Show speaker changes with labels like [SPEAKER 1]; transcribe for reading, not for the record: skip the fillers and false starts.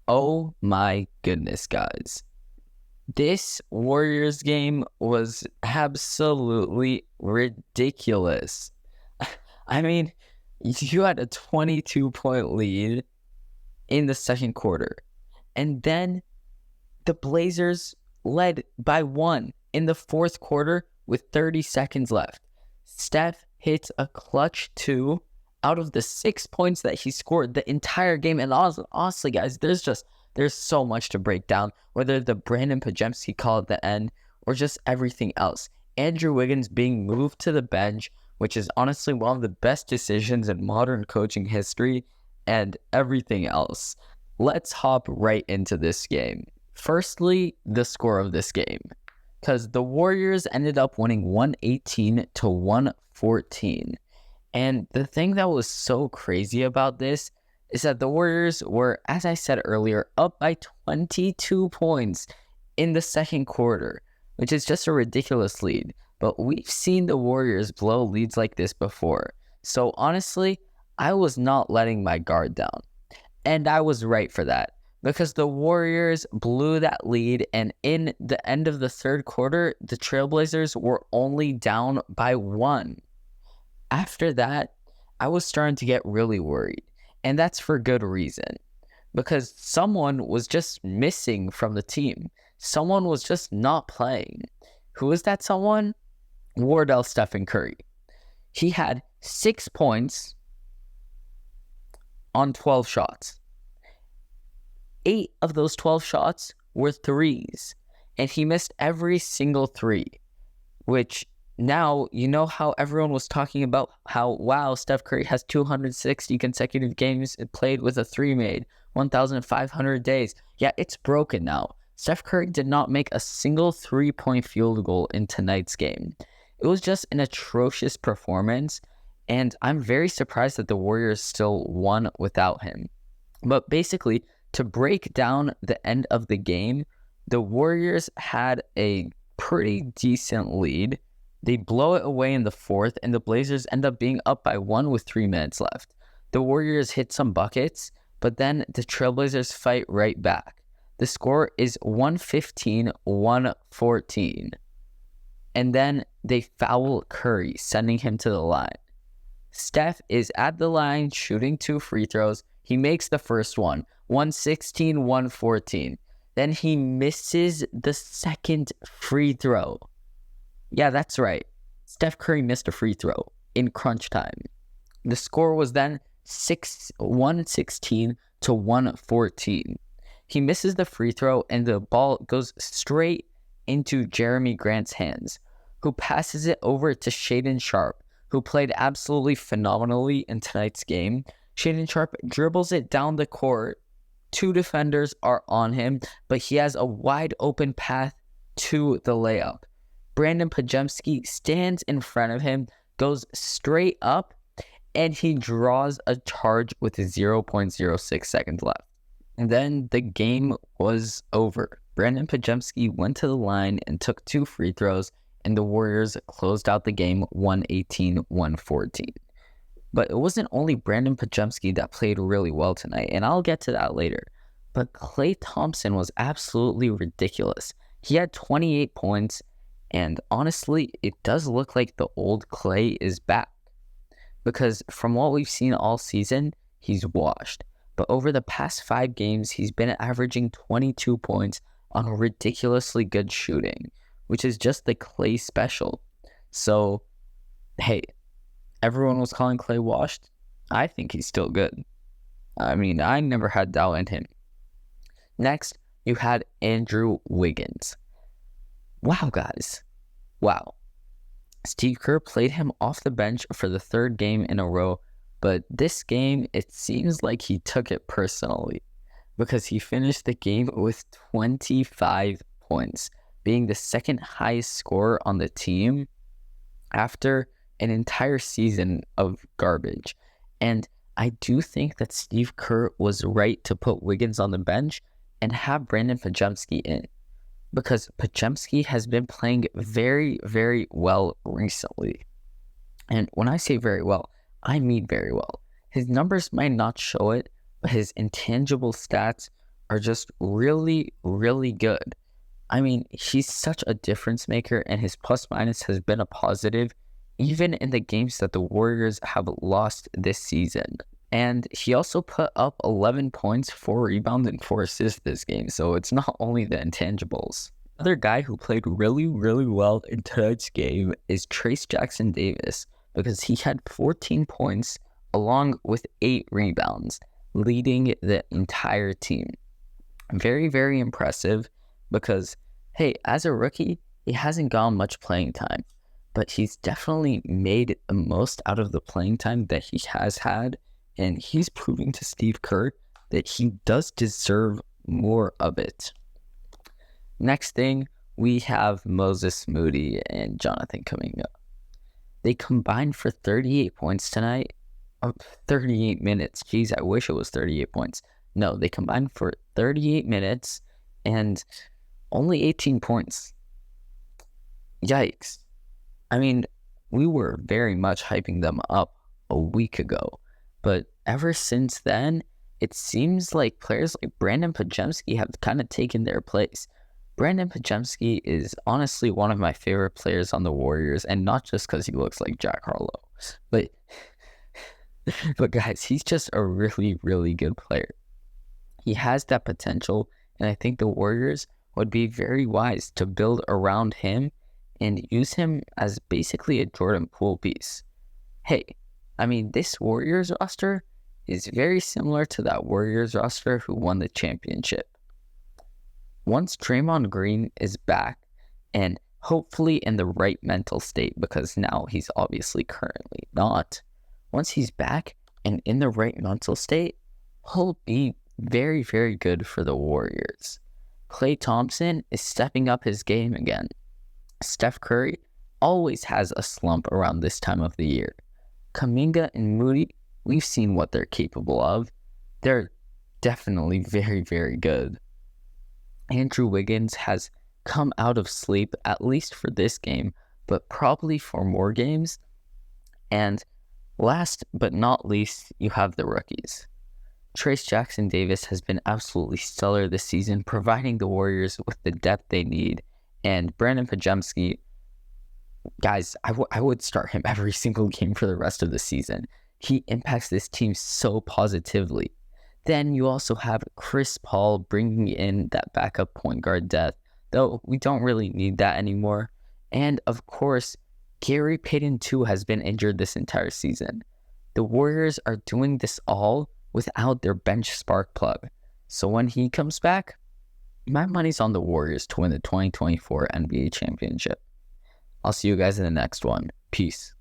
[SPEAKER 1] Oh my goodness, guys. This Warriors game was absolutely ridiculous. I mean, you had a 22-point lead in the second quarter, and then the Blazers led by one in the fourth quarter with 30 seconds left. Steph hits a clutch two out of the 6 points that he scored the entire game. And honestly, guys, there's so much to break down, whether the Brandon Podziemski call at the end or just everything else. Andrew Wiggins being moved to the bench, which is honestly one of the best decisions in modern coaching history, and everything else. Let's hop right into this game. Firstly, the score of this game, because the Warriors ended up winning 118 to 114. And the thing that was so crazy about this is that the Warriors were, as I said earlier, up by 22 points in the second quarter, which is just a ridiculous lead. But we've seen the Warriors blow leads like this before. So honestly, I was not letting my guard down. And I was right for that, because the Warriors blew that lead, and in the end of the third quarter, the Trailblazers were only down by one. After that, I was starting to get really worried, and that's for good reason, because someone was just missing from the team. Someone was just not playing. Who is that someone? Wardell Stephen Curry. He had 6 points on 12 shots. 8 of those 12 shots were threes, and he missed every single three, which now, you know how everyone was talking about how, wow, Steph Curry has 260 consecutive games played with a three made, 1,500 days. Yeah, it's broken now. Steph Curry did not make a single three-point field goal in tonight's game. It was just an atrocious performance, and I'm very surprised that the Warriors still won without him. But basically, to break down the end of the game, the Warriors had a pretty decent lead. They blow it away in the fourth, and the Blazers end up being up by one with 3 minutes left. The Warriors hit some buckets, but then the Trailblazers fight right back. The score is 115-114. And then they foul Curry, sending him to the line. Steph is at the line shooting 2 free throws. He makes the first one, 116-114. Then he misses the second free throw. Yeah, that's right. Steph Curry missed a free throw in crunch time. The score was then 116-114. He misses the free throw, and the ball goes straight into Jeremy Grant's hands, who passes it over to Shaedon Sharpe, who played absolutely phenomenally in tonight's game. Shaedon Sharpe dribbles it down the court. 2 defenders are on him, but he has a wide open path to the layup. Brandon Podziemski stands in front of him, goes straight up, and he draws a charge with 0.06 seconds left. And then the game was over. Brandon Podziemski went to the line and took 2 free throws, and the Warriors closed out the game 118-114. But it wasn't only Brandon Podziemski that played really well tonight, and I'll get to that later. But Klay Thompson was absolutely ridiculous. He had 28 points, and honestly, it does look like the old Klay is back. Because from what we've seen all season, he's washed. But over the past 5 games, he's been averaging 22 points on ridiculously good shooting, which is just the Klay special. So, hey, everyone was calling Klay washed. I think he's still good. I mean, I never had doubt in him. Next, you had Andrew Wiggins. Wow, guys. Wow. Steve Kerr played him off the bench for the 3rd game in a row, but this game, it seems like he took it personally, because he finished the game with 25 points, being the 2nd highest scorer on the team after an entire season of garbage. And I do think that Steve Kerr was right to put Wiggins on the bench and have Brandon Podziemski in, because Podziemski has been playing very, very well recently. And when I say very well, I mean very well. His numbers might not show it, but his intangible stats are just really, really good. I mean, he's such a difference maker, and his plus minus has been a positive, even in the games that the Warriors have lost this season. And he also put up 11 points, 4 rebounds, and 4 assists this game, so it's not only the intangibles. Another guy who played really, really well in tonight's game is Trayce Jackson-Davis, because he had 14 points along with 8 rebounds, leading the entire team. Very, very impressive because, hey, as a rookie, he hasn't gotten much playing time, but he's definitely made the most out of the playing time that he has had, and he's proving to Steve Kerr that he does deserve more of it. Next thing, we have Moses Moody and Jonathan Kuminga. They combined for 38 points tonight. 38 minutes. Jeez, I wish it was 38 points. No, they combined for 38 minutes and only 18 points. Yikes. I mean, we were very much hyping them up a week ago, but ever since then, it seems like players like Brandon Podziemski have kind of taken their place. Brandon Podziemski is honestly one of my favorite players on the Warriors, and not just because he looks like Jack Harlow, but guys, he's just a really, really good player. He has that potential, and I think the Warriors would be very wise to build around him and use him as basically a Jordan Poole piece. Hey, I mean, this Warriors roster is very similar to that Warriors roster who won the championship. Once Draymond Green is back, and hopefully in the right mental state, because now he's obviously currently not, once he's back and in the right mental state, he'll be very, very good for the Warriors. Klay Thompson is stepping up his game again. Steph Curry always has a slump around this time of the year. Kuminga and Moody, we've seen what they're capable of. They're definitely very, very good. Andrew Wiggins has come out of sleep, at least for this game, but probably for more games. And last but not least, you have the rookies. Trayce Jackson-Davis has been absolutely stellar this season, providing the Warriors with the depth they need. And Brandon Podziemski, guys, I would start him every single game for the rest of the season. He impacts this team so positively. Then you also have Chris Paul bringing in that backup point guard depth, though we don't really need that anymore. And of course, Gary Payton too has been injured this entire season. The Warriors are doing this all without their bench spark plug. So when he comes back, my money's on the Warriors to win the 2024 NBA championship. I'll see you guys in the next one. Peace.